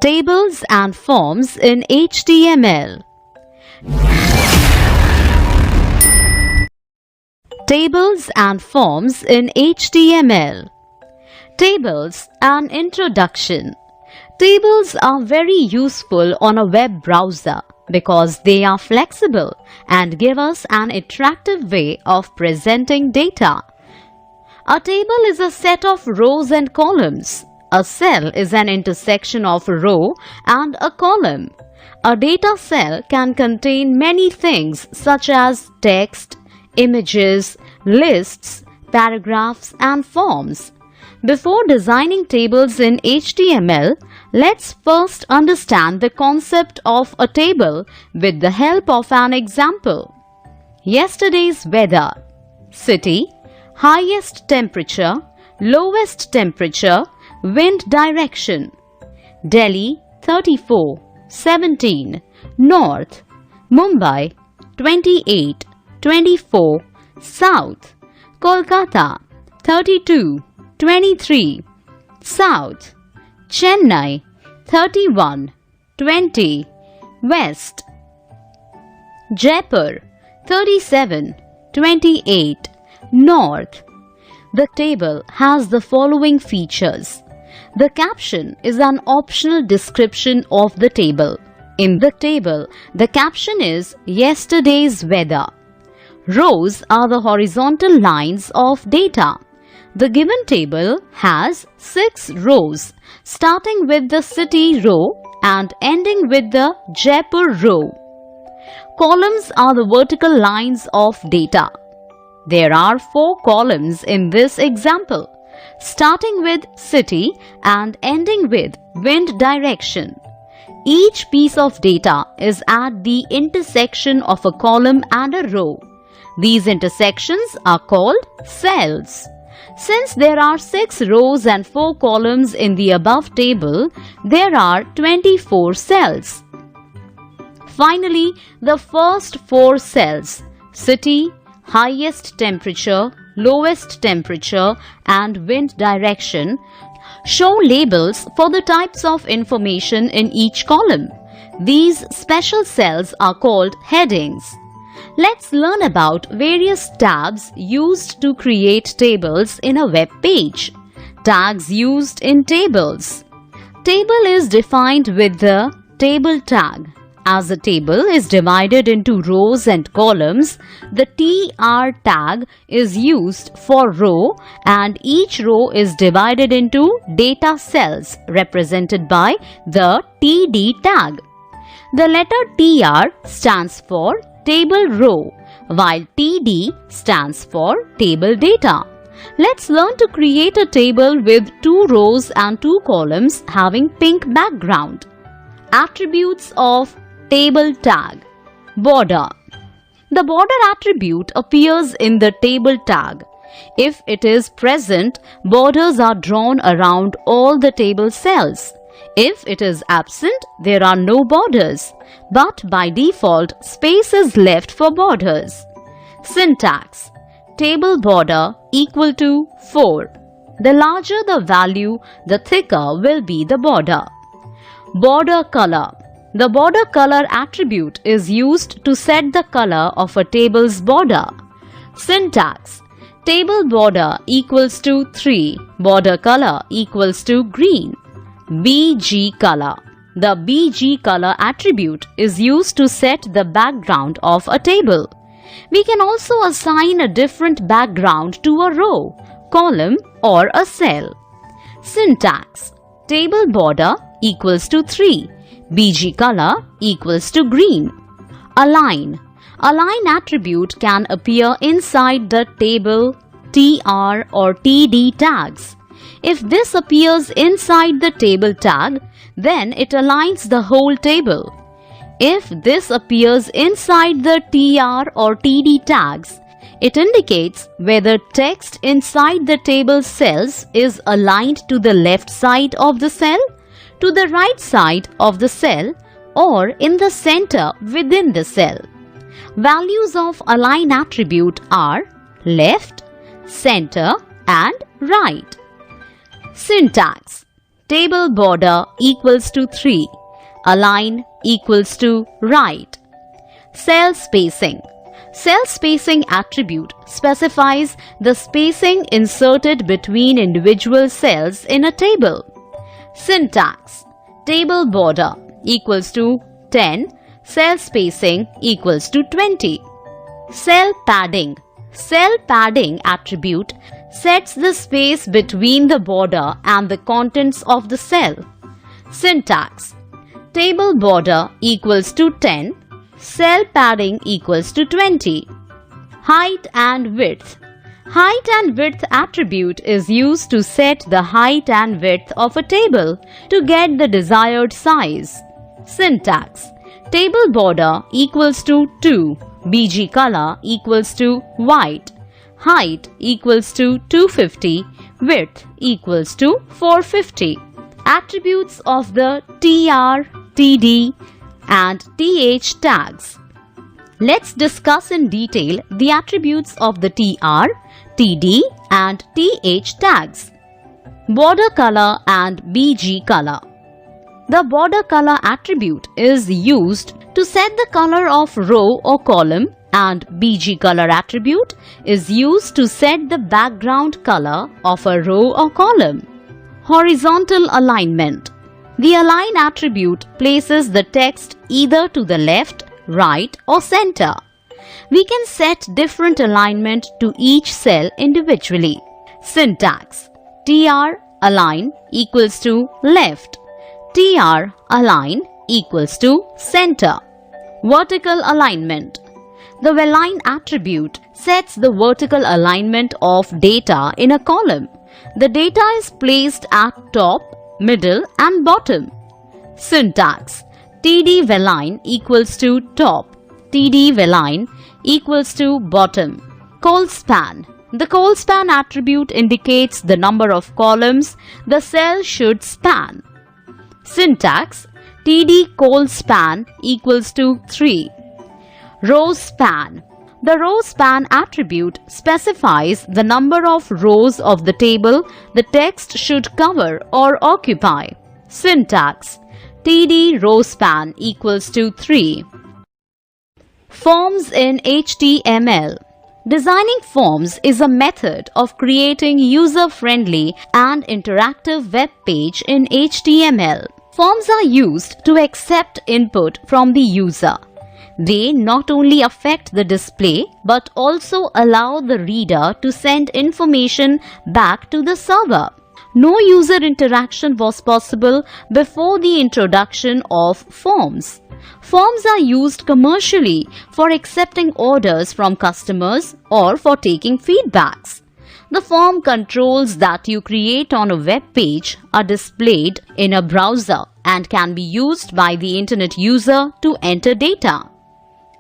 Tables and forms in HTML. Tables and forms in HTML. Tables, an introduction. Tables are very useful on a web browser because they are flexible and give us an attractive way of presenting data. A table is a set of rows and columns. A cell is an intersection of a row and a column. A data cell can contain many things such as text, images, lists, paragraphs, and forms. Before designing tables in HTML, let's first understand the concept of a table with the help of an example. Yesterday's weather. City, highest temperature, lowest temperature, wind direction. Delhi 34, 17, north. Mumbai 28, 24, south. Kolkata 32, 23, south. Chennai 31, 20, west. Jaipur 37, 28, north. The table has the following features. The caption is an optional description of the table. In the table, the caption is yesterday's weather. Rows are the horizontal lines of data. The given table has 6 rows, starting with the city row and ending with the Jaipur row. Columns are the vertical lines of data. There are 4 columns in this example, starting with city and ending with wind direction. Each piece of data is at the intersection of a column and a row. These intersections are called cells. Since there are 6 rows and 4 columns in the above table, there are 24 cells. Finally, the first 4 cells, city, highest temperature, lowest temperature, and wind direction, show labels for the types of information in each column. These special cells are called headings. Let's learn about various tabs used to create tables in a web page. Tags used in tables. Table is defined with the table tag. As a table is divided into rows and columns, the TR tag is used for row and each row is divided into data cells represented by the TD tag. The letter TR stands for table row, while TD stands for table data. Let's learn to create a table with 2 rows and 2 columns having pink background. Attributes of table tag. Border. The border attribute appears in the table tag. If it is present, borders are drawn around all the table cells. If it is absent, there are no borders, but by default, space is left for borders. Syntax. Table border equal to 4. The larger the value, the thicker will be the border. Border color. The border color attribute is used to set the color of a table's border. Syntax. Table border equals to 3. Border color equals to green. BG color. The BG color attribute is used to set the background of a table. We can also assign a different background to a row, column, or a cell. Syntax. Table border equals to 3. BG color equals to green. Align. Align attribute can appear inside the table, TR or TD tags. If this appears inside the table tag, then it aligns the whole table. If this appears inside the TR or TD tags, it indicates whether text inside the table cells is aligned to the left side of the cell, to the right side of the cell, or in the center within the cell. Values of align attribute are left, center, and right. Syntax. Table border equals to 3. Align equals to right. Cell spacing. Cell spacing attribute specifies the spacing inserted between individual cells in a table. Syntax. Table border equals to 10. Cell spacing equals to 20. Cell padding. Cell padding attribute sets the space between the border and the contents of the cell. Syntax. Table border equals to 10. Cell padding equals to 20. Height and width. Height and width attribute is used to set the height and width of a table to get the desired size. Syntax. Table border equals to 2. BG color equals to white. Height equals to 250. Width equals to 450. Attributes of the TR, TD and TH tags. Let's discuss in detail the attributes of the TR, TD and TH tags. Border color and BG color. The border color attribute is used to set the color of row or column, and BG color attribute is used to set the background color of a row or column. Horizontal alignment. The align attribute places the text either to the left, right or center. We can set different alignment to each cell individually. Syntax. TR align equals to left. TR align equals to center. Vertical alignment. The align attribute sets the vertical alignment of data in a column. The data is placed at top, middle and bottom. Syntax. TD align equals to top. TD align equals to bottom. Col span. The col span attribute indicates the number of columns the cell should span. Syntax. TD col span equals to 3. Row span. The row span attribute specifies the number of rows of the table the text should cover or occupy. Syntax. TD row span equals to 3. Forms in HTML. Designing forms is a method of creating user-friendly and interactive web page in HTML. Forms are used to accept input from the user. They not only affect the display but also allow the reader to send information back to the server. No user interaction was possible before the introduction of forms. Forms are used commercially for accepting orders from customers or for taking feedbacks. The form controls that you create on a web page are displayed in a browser and can be used by the internet user to enter data.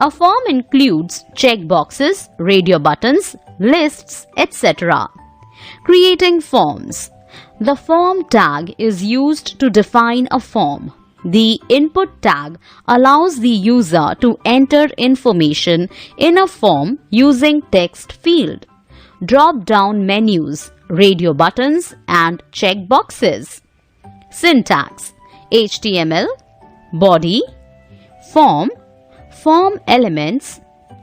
A form includes checkboxes, radio buttons, lists, etc. Creating forms. The form tag is used to define a form. The input tag allows the user to enter information in a form using text field, drop-down menus, radio buttons and checkboxes. Syntax. HTML, body, form, form elements,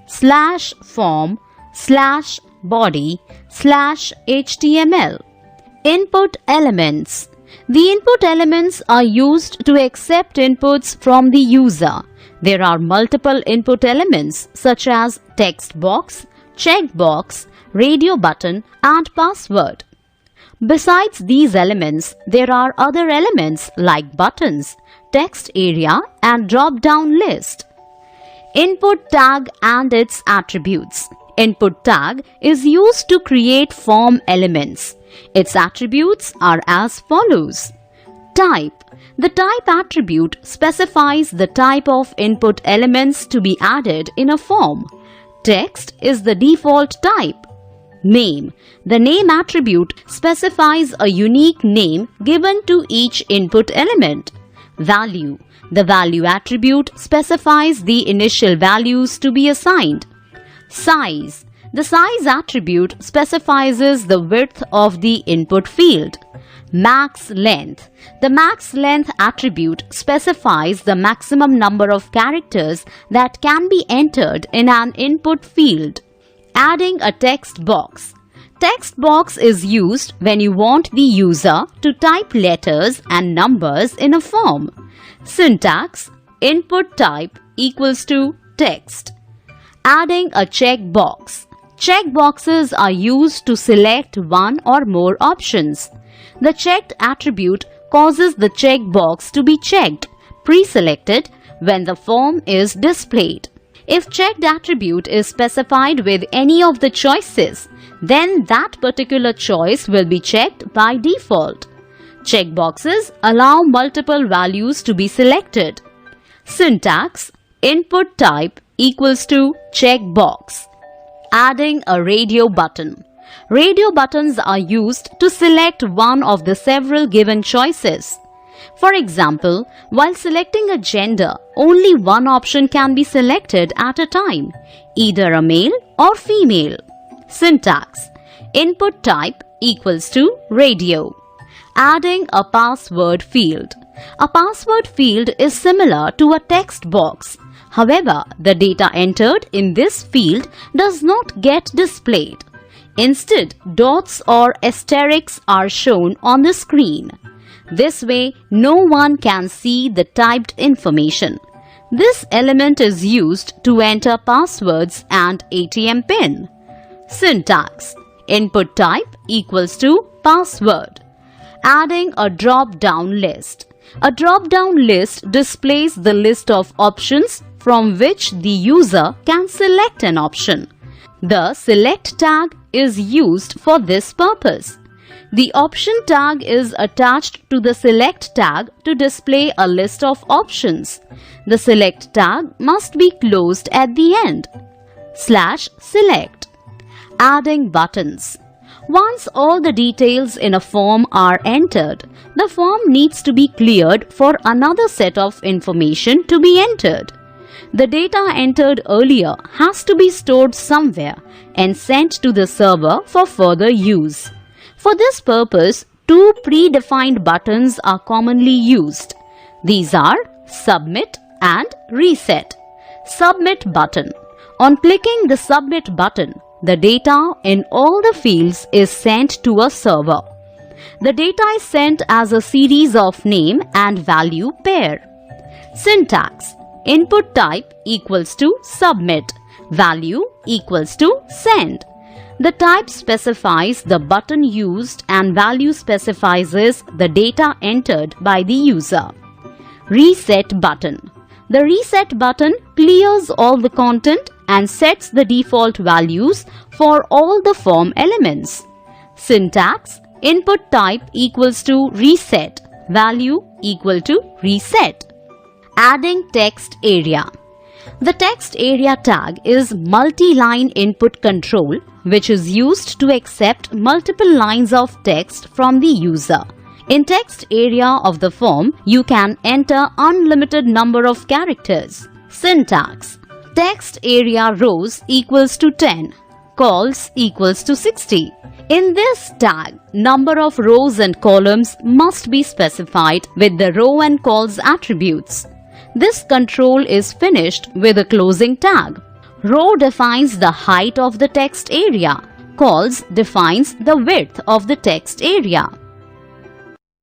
/form, /body, /HTML. Input elements. The input elements are used to accept inputs from the user. There are multiple input elements such as text box, checkbox, radio button and password. Besides these elements, there are other elements like buttons, text area and drop-down list. Input tag and its attributes. Input tag is used to create form elements. Its attributes are as follows. Type. The type attribute specifies the type of input elements to be added in a form. Text is the default type. Name. The name attribute specifies a unique name given to each input element. Value. The value attribute specifies the initial values to be assigned. Size. The size attribute specifies the width of the input field. Max length. The max length attribute specifies the maximum number of characters that can be entered in an input field. Adding a text box. Text box is used when you want the user to type letters and numbers in a form. Syntax: input type equals to text. Adding a checkbox. Checkboxes are used to select one or more options. The checked attribute causes the checkbox to be checked, pre-selected, when the form is displayed. If checked attribute is specified with any of the choices, then that particular choice will be checked by default. Checkboxes allow multiple values to be selected. Syntax: input type equals to checkbox. Adding a radio button. Radio buttons are used to select one of the several given choices. For example, while selecting a gender, only one option can be selected at a time, either a male or female. Syntax: input type equals to radio. Adding a password field. A password field is similar to a text box. However, the data entered in this field does not get displayed. Instead, dots or asterisks are shown on the screen. This way, no one can see the typed information. This element is used to enter passwords and ATM PIN. Syntax: input type equals to password. Adding a drop-down list. A drop-down list displays the list of options from which the user can select an option. The select tag is used for this purpose. The option tag is attached to the select tag to display a list of options. The select tag must be closed at the end. /select. Adding buttons. Once all the details in a form are entered, the form needs to be cleared for another set of information to be entered. The data entered earlier has to be stored somewhere and sent to the server for further use. For this purpose, two predefined buttons are commonly used. These are Submit and Reset. Submit button. On clicking the Submit button, the data in all the fields is sent to a server. The data is sent as a series of name and value pair. Syntax: input type equals to submit, value equals to send. The type specifies the button used and value specifies the data entered by the user. Reset button. The reset button clears all the content and sets the default values for all the form elements. Syntax: input type equals to reset, value equal to reset. Adding text area. The text area tag is multi-line input control, which is used to accept multiple lines of text from the user. In text area of the form, you can enter unlimited number of characters. Syntax: text area rows equals to 10, calls equals to 60. In this tag, number of rows and columns must be specified with the row and calls attributes. This control is finished with a closing tag. Row defines the height of the text area. Calls defines the width of the text area.